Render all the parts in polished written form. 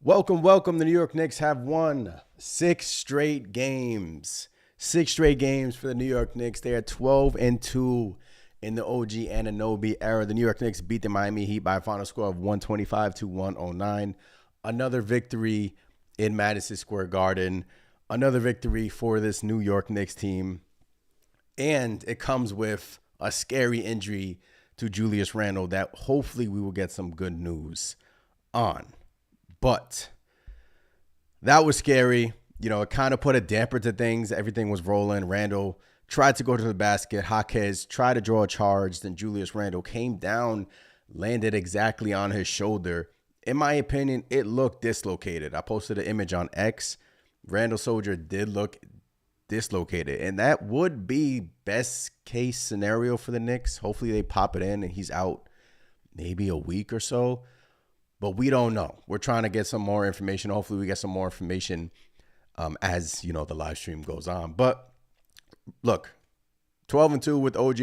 Welcome. The New York Knicks have won 6 straight games. 6 straight games for the New York Knicks. They are 12-2 in the OG Anunoby era. The New York Knicks beat the Miami Heat by a final score of 125 to 109. Another victory in Madison Square Garden. Another victory for this New York Knicks team. And it comes with a scary injury to Julius Randle that hopefully we will get some good news on. But that was scary. You know, it kind of put a damper to things. Everything was rolling. Randle tried to go to the basket. Jaquez tried to draw a charge. Then Julius Randle came down, landed exactly on his shoulder. In my opinion, it looked dislocated. I posted an image on X. Randle Soldier did look dislocated. And that would be best case scenario for the Knicks. Hopefully they pop it in and he's out maybe a week or so. But we don't know. We're trying to get some more information. Hopefully we get some more information as, you know, the live stream goes on. But look, 12-2 with OG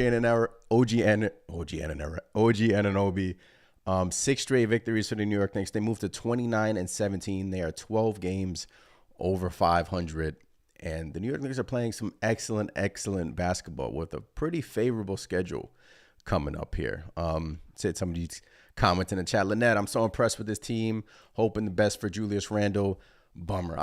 Anunoby. 6 straight victories for the New York Knicks. They moved to 29-17. They are 12 games over 500. And the New York Knicks are playing some excellent basketball with a pretty favorable schedule coming up here. Said somebody's comment in the chat. Lynette, I'm so impressed with this team. Hoping the best for Julius Randle. Bummer.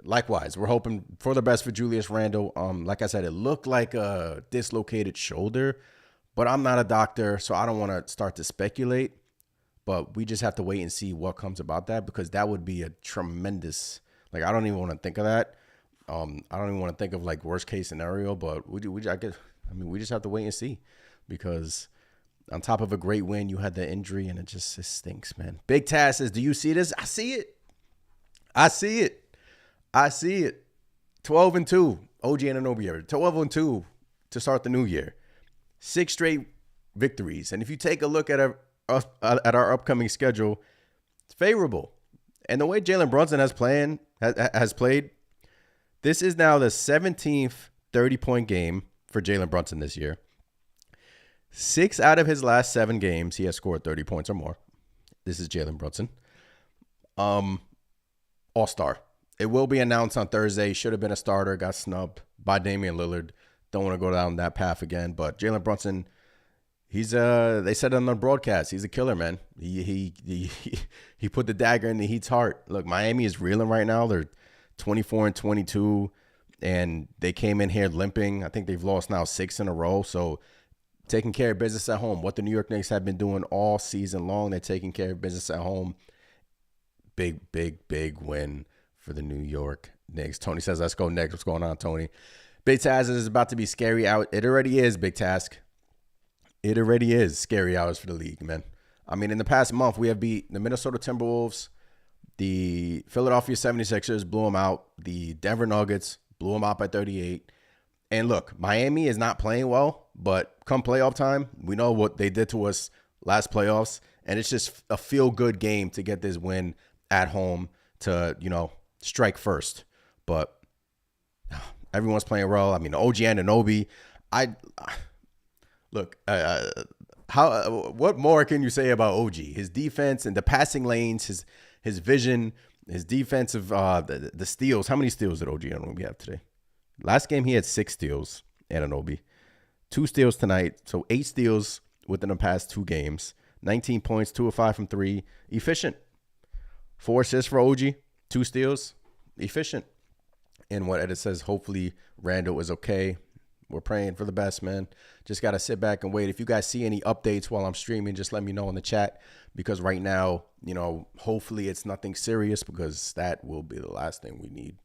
Likewise. We're hoping for the best for Julius Randle. Like I said, it looked like a dislocated shoulder, but I'm not a doctor, so I don't want to start to speculate. But we just have to wait and see what comes about that, because that would be a tremendous, I don't even want to think of that. I don't even want to think of worst case scenario, but we just have to wait and see, because on top of a great win, you had the injury, and it stinks, man. Big Taz says, do you see this? I see it. 12-2. OG Anunoby. 12-2 to start the new year. 6 straight victories. And if you take a look at our upcoming schedule, it's favorable. And the way Jalen Brunson has played, this is now the 17th 30-point game for Jalen Brunson this year. 6 out of his last 7 games, he has scored 30 points or more. This is Jalen Brunson. All-star. It will be announced on Thursday. Should have been a starter. Got snubbed by Damian Lillard. Don't want to go down that path again. But Jalen Brunson, he's they said on the broadcast, he's a killer, man. He put the dagger in the Heat's heart. Look, Miami is reeling right now. They're 24-22, and they came in here limping. I think they've lost now 6 in a row. So taking care of business at home. What the New York Knicks have been doing all season long. They're taking care of business at home. Big win for the New York Knicks. Tony says, let's go next. What's going on, Tony? Big Taz is about to be scary out. It already is, Big Task. It already is scary hours for the league, man. I mean, in the past month, we have beat the Minnesota Timberwolves, the Philadelphia 76ers, blew them out. The Denver Nuggets blew them out by 38. And look, Miami is not playing well, but come playoff time, we know what they did to us last playoffs. And it's just a feel-good game to get this win at home to, strike first. But everyone's playing well. I mean, OG Anunoby, what more can you say about OG? His defense and the passing lanes, his vision, his defensive, the steals. How many steals did OG Anunoby have today? Last game, he had 6 steals, Anunoby. 2 steals tonight, so 8 steals within the past 2 games. 19 points, 2 of 5 from 3. Efficient. 4 assists for OG, 2 steals. Efficient. And what Edit says, hopefully Randle is okay. We're praying for the best, man. Just got to sit back and wait. If you guys see any updates while I'm streaming, just let me know in the chat. Because right now, hopefully it's nothing serious, because that will be the last thing we need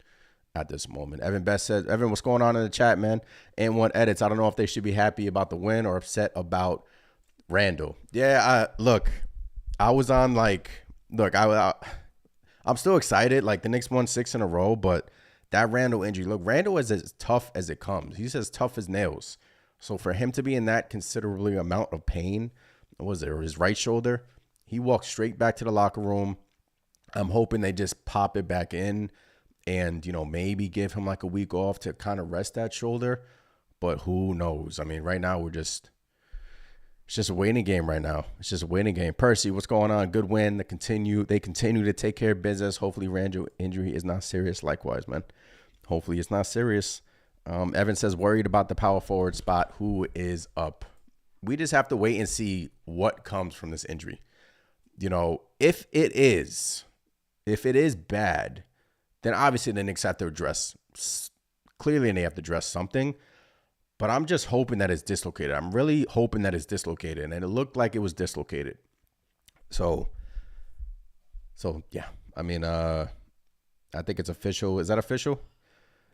at this moment. Evan Best says, Evan, what's going on in the chat, man? And one edits. I don't know if they should be happy about the win or upset about Randle. Yeah, I was on I'm still excited. The Knicks won 6 in a row, but that Randle injury, look, Randle is as tough as it comes. He's as tough as nails. So for him to be in that considerably amount of pain, his right shoulder, he walked straight back to the locker room. I'm hoping they just pop it back in and, maybe give him a week off to kind of rest that shoulder. But who knows? I mean, right now we're just It's just a waiting game right now. It's just a waiting game. Percy, what's going on? Good win. They continue to take care of business. Hopefully Randle injury is not serious. Likewise, man. Hopefully it's not serious. Evan says, worried about the power forward spot. Who is up? We just have to wait and see what comes from this injury. You know, if it is bad, then obviously the Knicks have to address, clearly they have to address something. But I'm just hoping that it's dislocated. I'm really hoping that it's dislocated. And it looked like it was dislocated. So yeah. I mean, I think it's official. Is that official?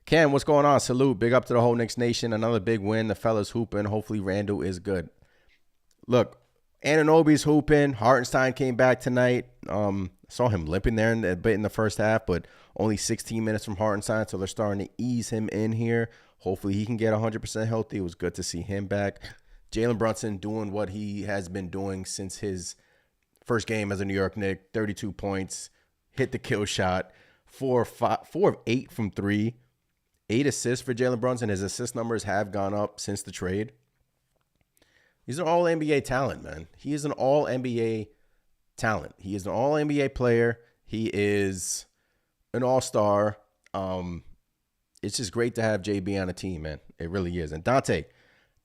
Cam, what's going on? Salute. Big up to the whole Knicks Nation. Another big win. The fellas hooping. Hopefully Randle is good. Look, Anunoby's hooping. Hartenstein came back tonight. Saw him limping there a bit in the first half, but only 16 minutes from Hartenstein, so they're starting to ease him in here. Hopefully he can get 100% healthy. It was good to see him back. Jalen Brunson doing what he has been doing since his first game as a New York Knick. 32 points, hit the kill shot, 4 of 8 from 3, 8 assists for Jalen Brunson. His assist numbers have gone up since the trade. He's an all-NBA talent, man. He is an all-NBA talent. He is an all-NBA player. He is an all-star. It's just great to have JB on the team, man. It really is. And Dante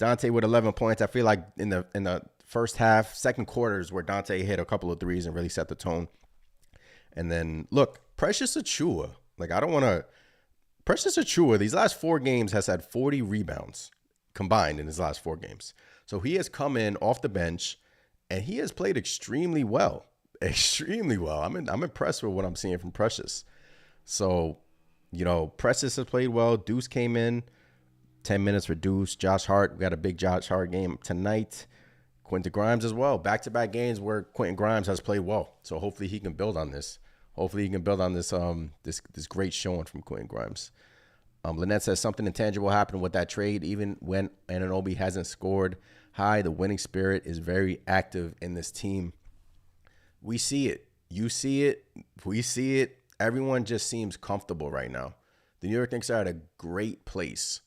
with 11 points. I feel like in the first half, second quarters, where Dante hit a couple of threes and really set the tone. And then, look, Precious Achiuwa. Precious Achiuwa, these last 4 games has had 40 rebounds combined in his last 4 games. So he has come in off the bench, and he has played extremely well. Extremely well. I'm impressed with what I'm seeing from Precious. So, you know, Precious has played well. Deuce came in, 10 minutes for Deuce. Josh Hart, we got a big Josh Hart game tonight. Quentin Grimes as well. Back-to-back games where Quentin Grimes has played well. So hopefully he can build on this. This great showing from Quentin Grimes. Lynette says something intangible happened with that trade, even when Anunoby hasn't scored high. The winning spirit is very active in this team. We see it. You see it. We see it. Everyone just seems comfortable right now. The New York Knicks are at a great place.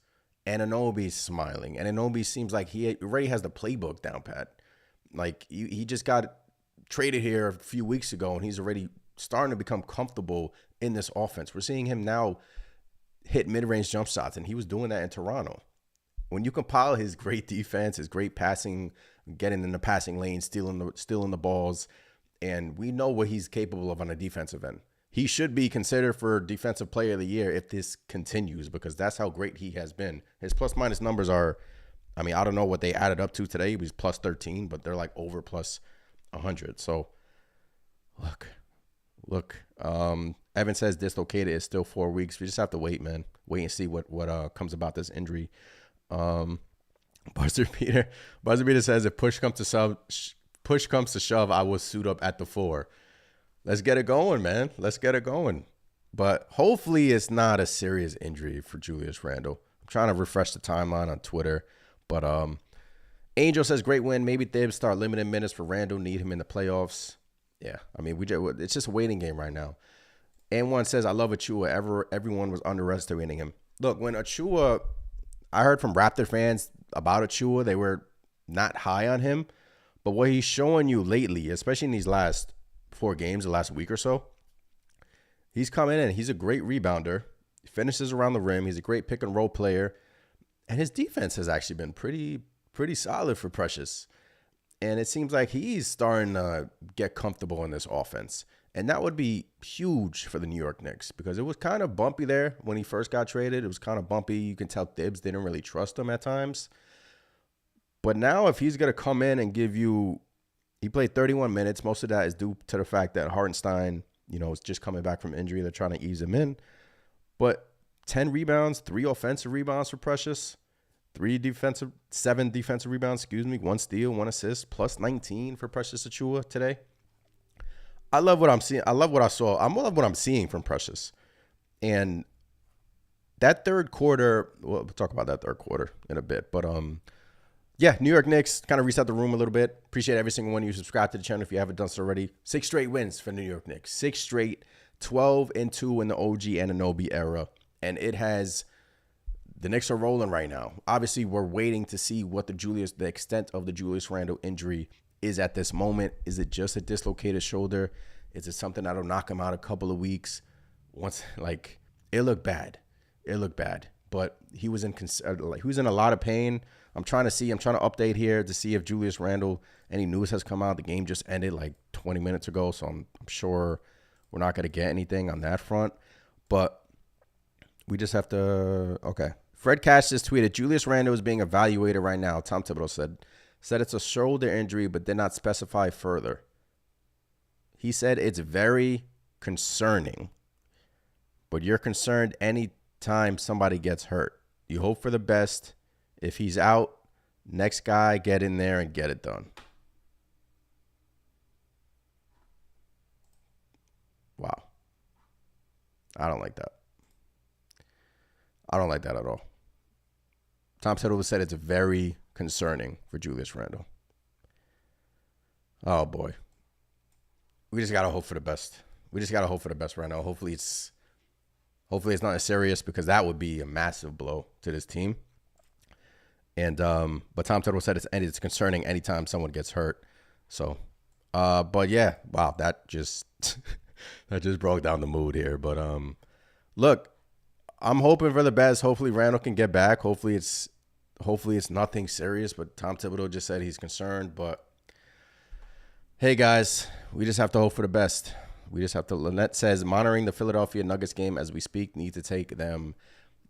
Anunoby's smiling. Anunoby seems like he already has the playbook down pat. Like he just got traded here a few weeks ago, and he's already starting to become comfortable in this offense. We're seeing him now hit mid-range jump shots, and he was doing that in Toronto. When you compile his great defense, his great passing, getting in the passing lane, stealing the balls, and we know what he's capable of on a defensive end. He should be considered for Defensive Player of the Year if this continues, because that's how great he has been. His plus-minus numbers are, I mean, I don't know what they added up to today. He was plus 13, but they're like over plus 100. So, look. Evan says dislocated is still 4 weeks. We just have to wait, man. Wait and see what comes about this injury. Buzzer Peter says if push comes to shove, I will suit up at the 4. Let's get it going, man. Let's get it going. But hopefully it's not a serious injury for Julius Randle. I'm trying to refresh the timeline on Twitter. But Angel says great win. Maybe Thibs start limiting minutes for Randle. Need him in the playoffs. Yeah, I mean, it's just a waiting game right now. And one says, I love Achiuwa. Everyone was underestimating him. Look, when Achiuwa, I heard from Raptor fans about Achiuwa, they were not high on him. But what he's showing you lately, especially in these last 4 games, the last week or so, he's coming in. He's a great rebounder. He finishes around the rim. He's a great pick and roll player. And his defense has actually been pretty solid for Precious. And it seems like he's starting to get comfortable in this offense. And that would be huge for the New York Knicks, because it was kind of bumpy there when he first got traded. It was kind of bumpy. You can tell Thibs didn't really trust him at times. But now if he's going to come in and give you, he played 31 minutes. Most of that is due to the fact that Hartenstein, is just coming back from injury. They're trying to ease him in. But 10 rebounds, 3 offensive rebounds for Precious. 7 defensive rebounds, 1 steal, 1 assist, plus 19 for Precious Achiuwa today. I love what I'm seeing. I love what I saw. I love what I'm seeing from Precious. And that third quarter, we'll talk about that third quarter in a bit. But, New York Knicks kind of reset the room a little bit. Appreciate every single one of you subscribe to the channel if you haven't done so already. 6 straight wins for New York Knicks. 6 straight, 12-2 in the OG Anunoby era. And it has the Knicks are rolling right now. Obviously, we're waiting to see what the extent of the Julius Randle injury is at this moment. Is it just a dislocated shoulder? Is it something that'll knock him out a couple of weeks? It looked bad. But he was in a lot of pain. I'm trying to update here to see if Julius Randle, any news has come out. The game just ended like 20 minutes ago, so I'm sure we're not going to get anything on that front. But we just have to, okay. Fred Cash just tweeted, Julius Randle is being evaluated right now. Tom Thibodeau said it's a shoulder injury, but did not specify further. He said it's very concerning, but you're concerned anytime somebody gets hurt. You hope for the best. If he's out, next guy, get in there and get it done. Wow. I don't like that. I don't like that at all. Tom Thibodeau said it's very concerning for Julius Randle. Oh, boy. We just got to hope for the best. Right now. Hopefully it's not as serious, because that would be a massive blow to this team. And but Tom Thibodeau said it's concerning anytime someone gets hurt. So, but yeah, wow, that just broke down the mood here. But look, I'm hoping for the best. Hopefully Randle can get back. Hopefully it's nothing serious. But Tom Thibodeau just said he's concerned. But hey, guys, we just have to hope for the best. Lynette says, monitoring the Philadelphia Nuggets game as we speak, need to take them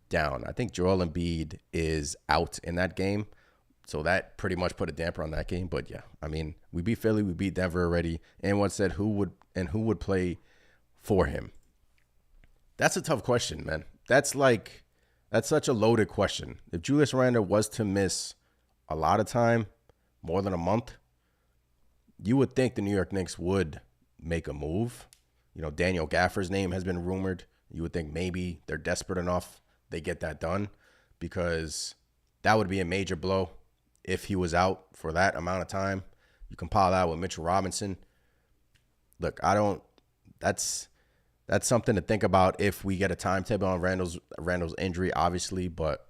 down. I think Joel Embiid is out in that game, so that pretty much put a damper on that game. But yeah, I mean, we beat Philly, we beat Denver already. And one said who would play for him? That's a tough question, man. That's such a loaded question. If Julius Randle was to miss a lot of time, more than a month, you would think the New York Knicks would make a move. You know, Daniel Gaffer's name has been rumored. You would think maybe they're desperate enough they get that done, because that would be a major blow if he was out for that amount of time. You compile that with Mitchell Robinson. Look, that's something to think about if we get a timetable on Randle's injury, obviously. But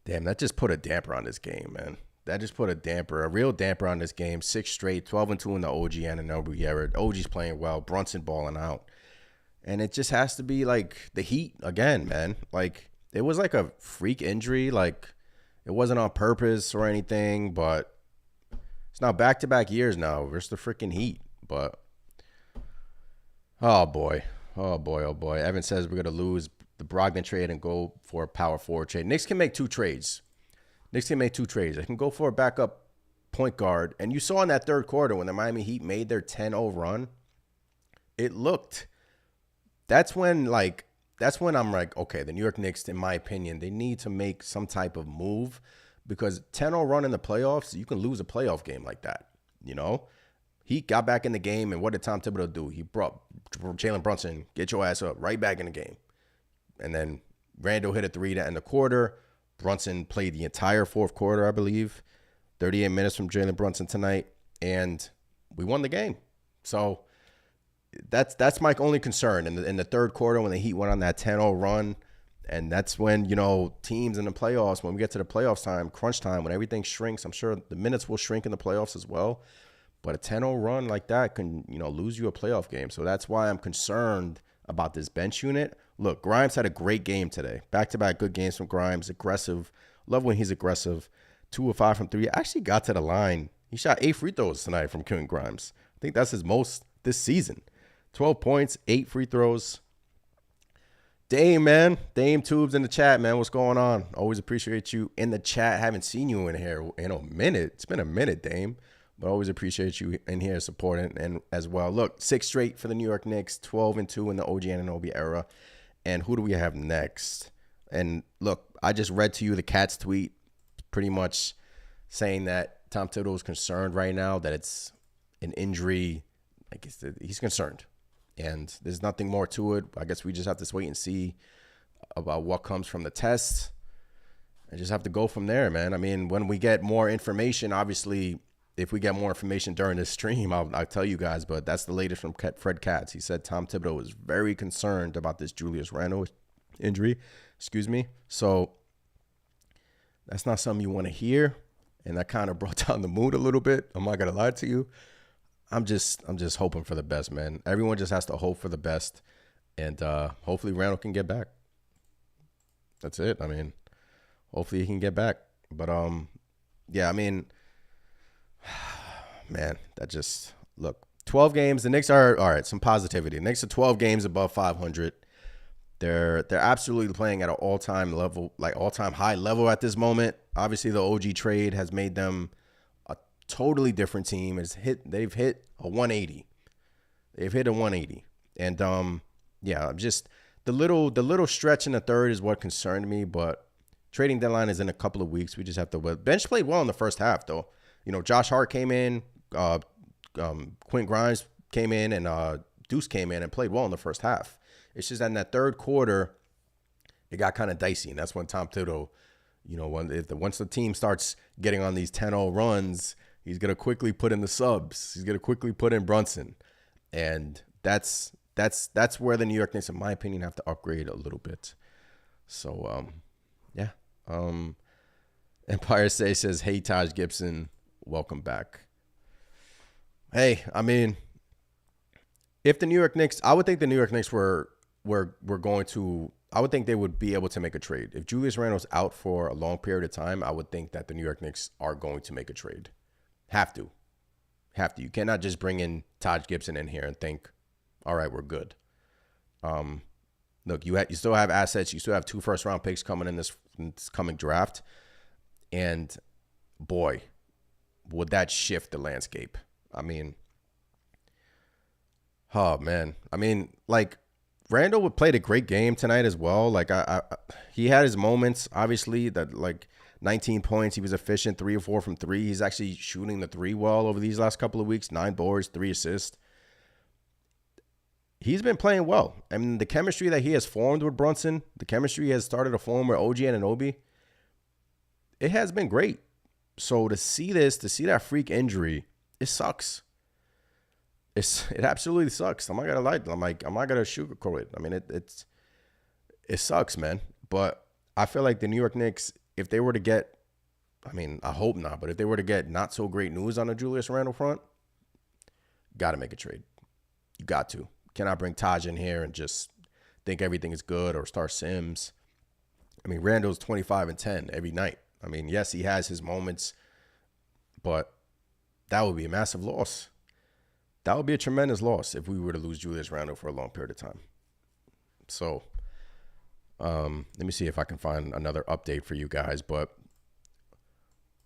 damn, that just put a damper on this game, man. That just put a real damper on this game. 6 straight, 12-2 in the OG and OG era. OG's playing well, Brunson balling out. And it just has to be like the Heat again, man. Like, it was like a freak injury. Like, it wasn't on purpose or anything, but it's now back-to-back years now versus the freaking Heat. But, oh, boy. Evan says we're going to lose the Brogdon trade and go for a power forward trade. Knicks can make two trades. They can go for a backup point guard. And you saw in that third quarter when the Miami Heat made their 10-0 run, it looked... That's when I'm like, okay, the New York Knicks, in my opinion, they need to make some type of move, because 10-0 run in the playoffs, you can lose a playoff game like that, you know? He got back in the game, and what did Tom Thibodeau do? He brought Jalen Brunson, get your ass up, right back in the game. And then Randle hit a 3 to end the quarter. Brunson played the entire fourth quarter, I believe. 38 minutes from Jalen Brunson tonight, and we won the game. So that's my only concern in the third quarter when the Heat went on that 10-0 run. And that's when, you know, teams in the playoffs, when we get to the playoffs time, crunch time, when everything shrinks, I'm sure the minutes will shrink in the playoffs as well. But a 10-0 run like that can, you know, lose you a playoff game. So that's why I'm concerned about this bench unit. Look, Grimes had a great game today. Back-to-back good games from Grimes. Aggressive. Love when he's aggressive. 2 of 5 from 3. Actually got to the line. He shot 8 free throws tonight from Kevin Grimes. I think that's his most this season. 12 points, 8 free throws. Dame, man. Dame Tubes in the chat, man. What's going on? Always appreciate you in the chat. Haven't seen you in here in a minute. It's been a minute, Dame. But always appreciate you in here supporting and as well. Look, 6 straight for the New York Knicks, 12-2 in the OG and OB era. And who do we have next? And look, I just read to you the Cats tweet pretty much saying that Tom Thibodeau is concerned right now, that it's an injury. Like, he's concerned. And there's nothing more to it. I guess we just have to wait and see about what comes from the test. I just have to go from there, man. I mean, when we get more information, obviously, if we get more information during this stream, I'll tell you guys. But that's the latest from Fred Katz. He said Tom Thibodeau is very concerned about this Julius Randle injury. Excuse me. So that's not something you want to hear, and that kind of brought down the mood a little bit. I'm not gonna lie to you. I'm just hoping for the best, man. Everyone just has to hope for the best, and hopefully Randle can get back. That's it. I mean, hopefully he can get back. But yeah, I mean, man, that just look. 12 games. The Knicks are all right. Some positivity. The Knicks are 12 games above 500. They're absolutely playing at an all-time level, like all-time high level at this moment. Obviously, the OG trade has made them a totally different team. They've hit a 180. They've hit a 180. And yeah, just the little stretch in the third is what concerned me, but trading deadline is in a couple of weeks. We just have to bench played well in the first half though. You know, Josh Hart came in, Quentin Grimes came in, and Deuce came in and played well in the first half. It's just that in that third quarter, it got kind of dicey, and that's when Tom Thibodeau, you know, once the team starts getting on these 10-0 runs, he's gonna quickly put in the subs. He's gonna quickly put in Brunson, and that's where the New York Knicks, in my opinion, have to upgrade a little bit. So yeah. Empire State says, "Hey Taj Gibson, welcome back." Hey, I mean, if the New York Knicks, I would think the New York Knicks were going to, I would think they would be able to make a trade. If Julius Randle's out for a long period of time, I would think that the New York Knicks are going to make a trade. Have to. You cannot just bring in Taj Gibson in here and think, all right, we're good. Look, you still have assets. You still have 2 first-round picks coming in this coming draft. And, boy, would that shift the landscape. I mean, oh, man. I mean, like, Randle played a great game tonight as well. Like, he had his moments, obviously, that, like, 19 points. He was efficient, 3 or 4 from 3. He's actually shooting the 3 well over these last couple of weeks. 9 boards, 3 assists. He's been playing well. I mean, the chemistry that he has formed with Brunson, the chemistry he has started to form with OG and Anunoby, it has been great. So to see that freak injury, it sucks. It absolutely sucks. I'm not gonna lie. I'm not gonna sugarcoat it. I mean, it sucks, man. But I feel like the New York Knicks, if they were to get, I mean, I hope not, but if they were to get not so great news on the Julius Randle front, got to make a trade. You got to. Cannot bring Taj in here and just think everything is good or start Sims. I mean, Randle's 25 and 10 every night. I mean, yes, he has his moments, but that would be a massive loss. That would be a tremendous loss if we were to lose Julius Randle for a long period of time. So let me see if I can find another update for you guys. But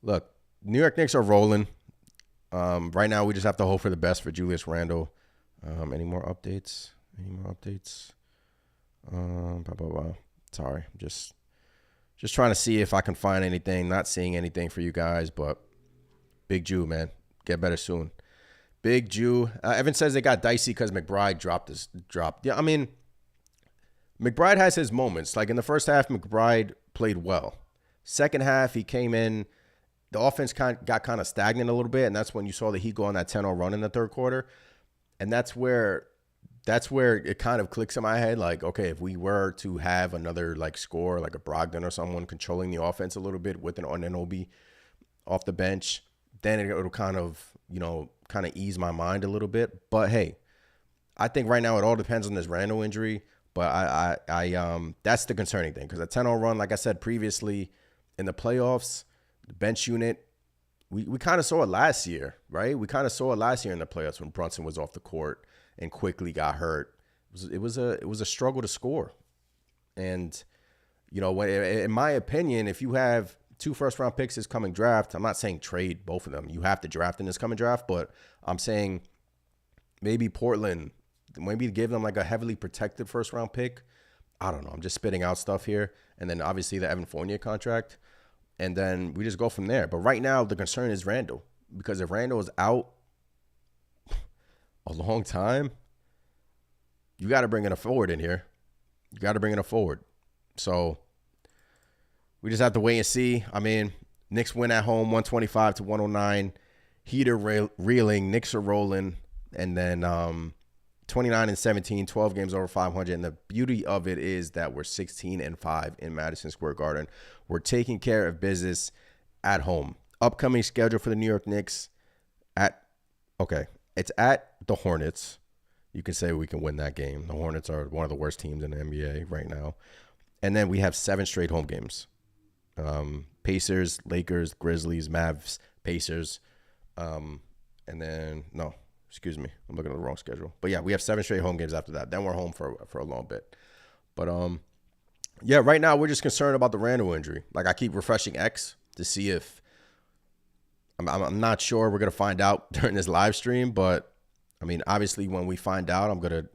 look, New York Knicks are rolling. Right now, we just have to hope for the best for Julius Randle. Any more updates? Sorry, I'm just trying to see if I can find anything. Not seeing anything for you guys, but Big Jew, man, get better soon. Big Jew. Evan says they got dicey because McBride dropped. Yeah, I mean, McBride has his moments. Like in the first half, McBride played well. Second half, he came in. The offense got kind of stagnant a little bit, and that's when you saw the Heat go on that 10-0 run in the third quarter. And that's where it kind of clicks in my head. Like, okay, if we were to have another like scorer, like a Brogdon or someone controlling the offense a little bit with an Anunoby off the bench, then it'll kind of ease my mind a little bit. But hey, I think right now it all depends on this Randle injury. But I that's the concerning thing, because a 10-0 run, like I said previously, in the playoffs, the bench unit. We kind of saw it last year, right? We kind of saw it last year in the playoffs when Brunson was off the court and quickly got hurt. It was a struggle to score. And, in my opinion, if you have 2 first-round picks this coming draft, I'm not saying trade both of them. You have to draft in this coming draft, but I'm saying maybe Portland, maybe give them like a heavily protected first-round pick. I don't know. I'm just spitting out stuff here. And then obviously the Evan Fournier contract. And then we just go from there. But right now, the concern is Randle. Because if Randle is out a long time, you got to bring in a forward in here. You got to bring in a forward. So we just have to wait and see. I mean, Knicks win at home, 125-109. Heat are reeling. Knicks are rolling. And then, 29-17, 12 games over 500. And the beauty of it is that we're 16-5 in Madison Square Garden. We're taking care of business at home. Upcoming schedule for the New York Knicks it's at the Hornets. You can say we can win that game. The Hornets are one of the worst teams in the NBA right now. And then we have 7 straight home games. Pacers, Lakers, Grizzlies, Mavs, Pacers. I'm looking at the wrong schedule. But yeah, we have 7 straight home games after that. Then we're home for a long bit. But right now we're just concerned about the Randle injury. Like, I keep refreshing X to see if I'm not sure. We're gonna find out during this live stream, but I mean, obviously, when we find out, I'm gonna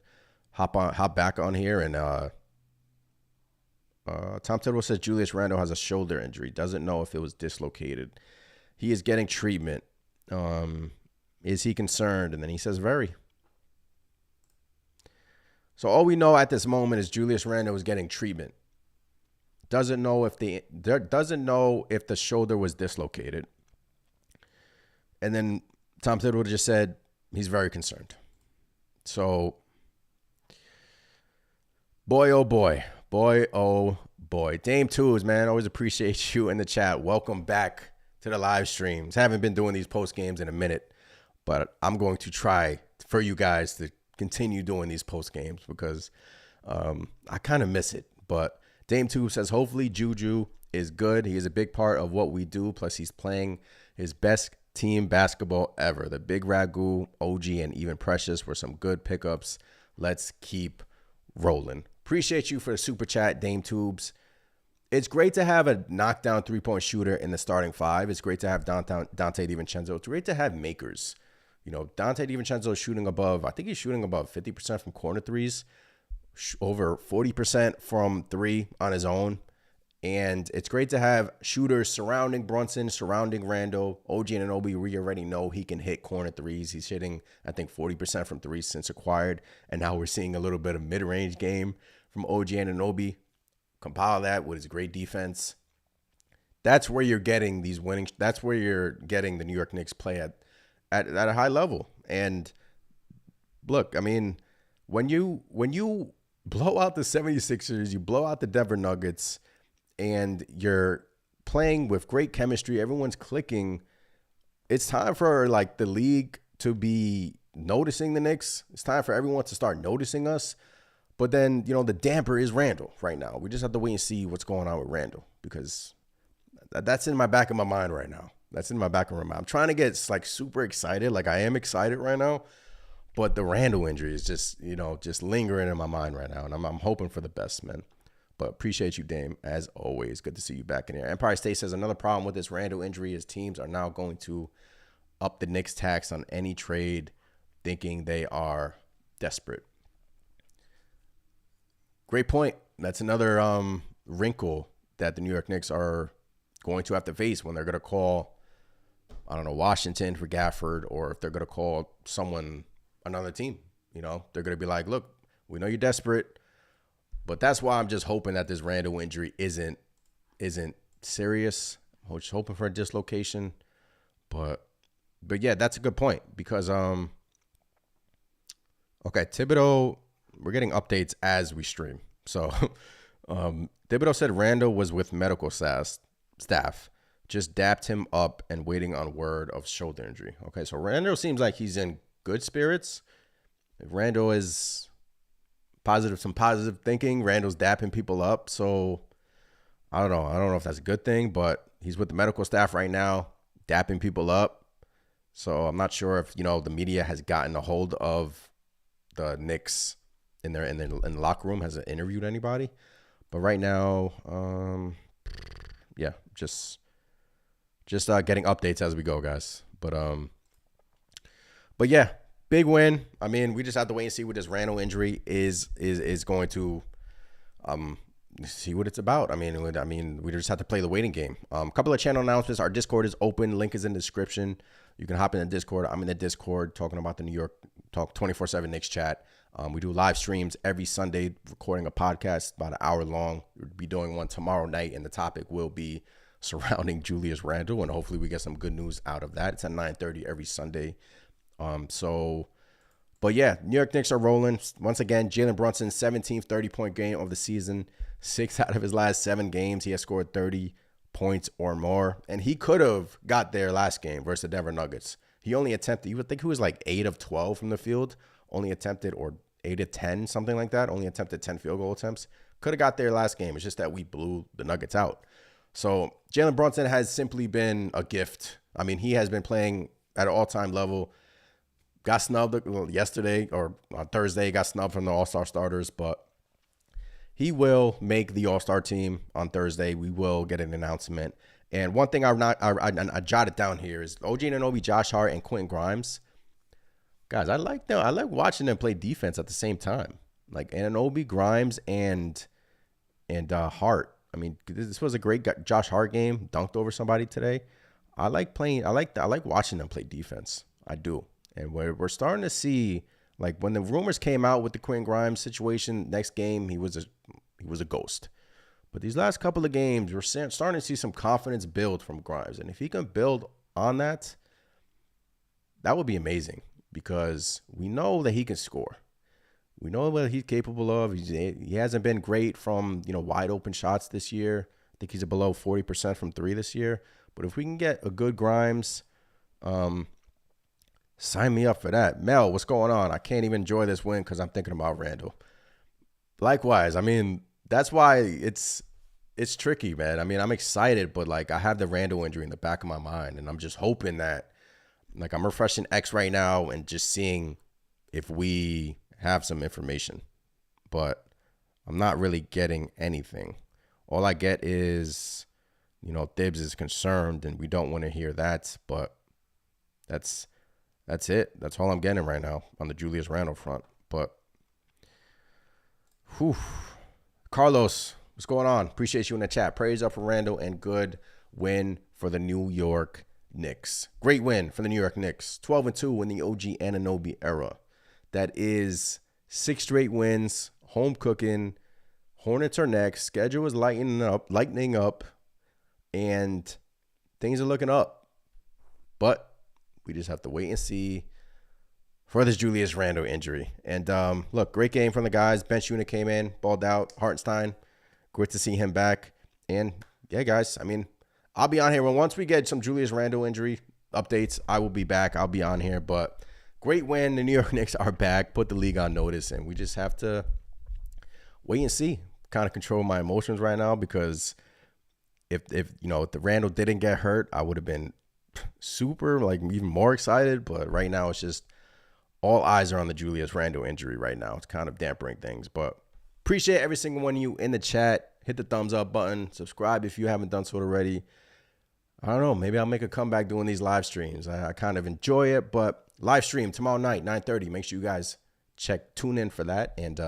hop back on here. And Tom Thibodeau says Julius Randle has a shoulder injury. Doesn't know if it was dislocated. He is getting treatment. Is he concerned? And then he says very. So all we know at this moment is Julius Randle is getting treatment. Doesn't know if the shoulder was dislocated. And then Tom Thibodeau just said he's very concerned. So, boy, oh boy. Dame Tubes, man, always appreciate you in the chat. Welcome back to the live streams. Haven't been doing these post games in a minute, but I'm going to try for you guys to continue doing these post games because I kind of miss it. But Dame Tube says hopefully Juju is good. He is a big part of what we do. Plus, he's playing his best team basketball ever. The Big Ragu, OG, and even Precious were some good pickups. Let's keep rolling. Appreciate you for the super chat, Dame Tubes. It's great to have a knockdown three-point shooter in the starting 5. It's great to have Dante DiVincenzo. It's great to have makers. You know, Dante DiVincenzo is shooting above, I think he's shooting above 50% from corner threes, over 40% from 3 on his own. And it's great to have shooters surrounding Brunson, surrounding Randle, OG and Anunoby. We already know he can hit corner threes. He's hitting, I think, 40% from 3 since acquired. And now we're seeing a little bit of mid-range game from OG and Anunoby. Compile that with his great defense. That's where you're getting these winning. That's where you're getting the New York Knicks play at a high level. And look, I mean, when you blow out the 76ers, you blow out the Denver Nuggets, and you're playing with great chemistry, everyone's clicking, it's time for like the league to be noticing the Knicks. It's time for everyone to start noticing us. But then, you know, the damper is Randle right now. We just have to wait and see what's going on with Randle because that's in my back of my mind right now. That's in my back of my mind. I'm trying to get like super excited. Like I am excited right now, but the Randle injury is just, you know, just lingering in my mind right now. And I'm hoping for the best, man. But appreciate you, Dame, as always. Good to see you back in here. Empire State says another problem with this Randle injury is teams are now going to up the Knicks tax on any trade thinking they are desperate. Great point. That's another wrinkle that the New York Knicks are going to have to face when they're going to call, I don't know, Washington for Gafford, or if they're going to call someone, another team. You know, they're going to be like, look, we know you're desperate. But that's why I'm just hoping that this Randle injury isn't serious. I'm just hoping for a dislocation. But yeah, that's a good point because Thibodeau, we're getting updates as we stream. So Thibodeau said Randle was with medical staff, just dapped him up and waiting on word of shoulder injury. Okay, so Randle seems like he's in good spirits. If Randle is some positive thinking. Randle's dapping people up. So I don't know. I don't know if that's a good thing, but he's with the medical staff right now, dapping people up. So I'm not sure if, you know, the media has gotten a hold of the Knicks in the locker room, has interviewed anybody. But right now, just getting updates as we go, guys. But yeah. Big win. I mean, we just have to wait and see what this Randle injury is going to see what it's about. I mean, we just have to play the waiting game. A couple of channel announcements. Our Discord is open. Link is in the description. You can hop in the Discord. I'm in the Discord talking about the New York Talk 24/7 Knicks chat. We do live streams every Sunday, recording a podcast about an hour long. We'll be doing one tomorrow night, and the topic will be surrounding Julius Randle, and hopefully we get some good news out of that. It's at 9:30 every Sunday. So But yeah, New York Knicks are rolling. Once again, Jalen Brunson, 17th 30-point game of the season. 6 out of his last 7 games, he has scored 30 points or more. And he could have got there last game versus the Denver Nuggets. He only attempted, you would think he was like 8 of 12 from the field. Only attempted, or 8 of 10, something like that. Only attempted 10 field goal attempts. Could have got there last game. It's just that we blew the Nuggets out. So Jalen Brunson has simply been a gift. I mean, he has been playing at an all-time level. Got snubbed yesterday, or on Thursday, got snubbed from the All-Star starters, but he will make the All-Star team on Thursday. We will get an announcement. And one thing I jotted down here is OG and OB, Josh Hart, and Quentin Grimes. Guys, I like them. I like watching them play defense at the same time. Like Anunoby, Grimes, and Hart. I mean, this was a great Josh Hart game. Dunked over somebody today. I like watching them play defense. I do. And we're starting to see, like, when the rumors came out with the Quentin Grimes situation, next game he was a ghost. But these last couple of games, we're starting to see some confidence build from Grimes. And if he can build on that, that would be amazing, because we know that he can score. We know what he's capable of. He hasn't been great from, wide open shots this year. I think he's below 40% from 3 this year. But if we can get a good Grimes, sign me up for that. Mel, what's going on? I can't even enjoy this win because I'm thinking about Randle. Likewise, I mean, that's why it's tricky, man. I mean, I'm excited, but like I have the Randle injury in the back of my mind, and I'm just hoping that, like, I'm refreshing X right now and just seeing if we have some information. But I'm not really getting anything. All I get is, Thibs is concerned, and we don't want to hear that, but that's it. That's all I'm getting right now on the Julius Randle front. But, Carlos, what's going on? Appreciate you in the chat. Praise up for Randle, and good win for the New York Knicks. Great win for the New York Knicks. 12-2 in the OG Anunoby era. That is 6 straight wins. Home cooking. Hornets are next. Schedule is lightening up, and things are looking up. But we just have to wait and see for this Julius Randle injury. And look, great game from the guys. Bench unit came in, balled out. Hartenstein, great to see him back. And yeah, guys, I mean, I'll be on here. Once we get some Julius Randle injury updates, I will be back. I'll be on here. But great win. The New York Knicks are back. Put the league on notice, and we just have to wait and see. Kind of control my emotions right now, because if the Randle didn't get hurt, I would have been super, like, even more excited. But right now, it's just all eyes are on the Julius Randle injury right now. It's kind of dampering things. But appreciate every single one of you in the chat. Hit the thumbs up button. Subscribe if you haven't done so already. I don't know. Maybe I'll make a comeback doing these live streams. I kind of enjoy it. But live stream tomorrow night, 9:30. Make sure you guys tune in for that. And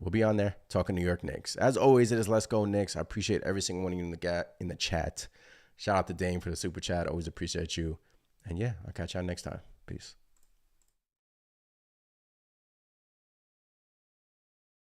we'll be on there talking New York Knicks. As always, it is Let's Go Knicks. I appreciate every single one of you in the chat. Shout out to Dame for the super chat. Always appreciate you. And yeah, I'll catch y'all next time. Peace.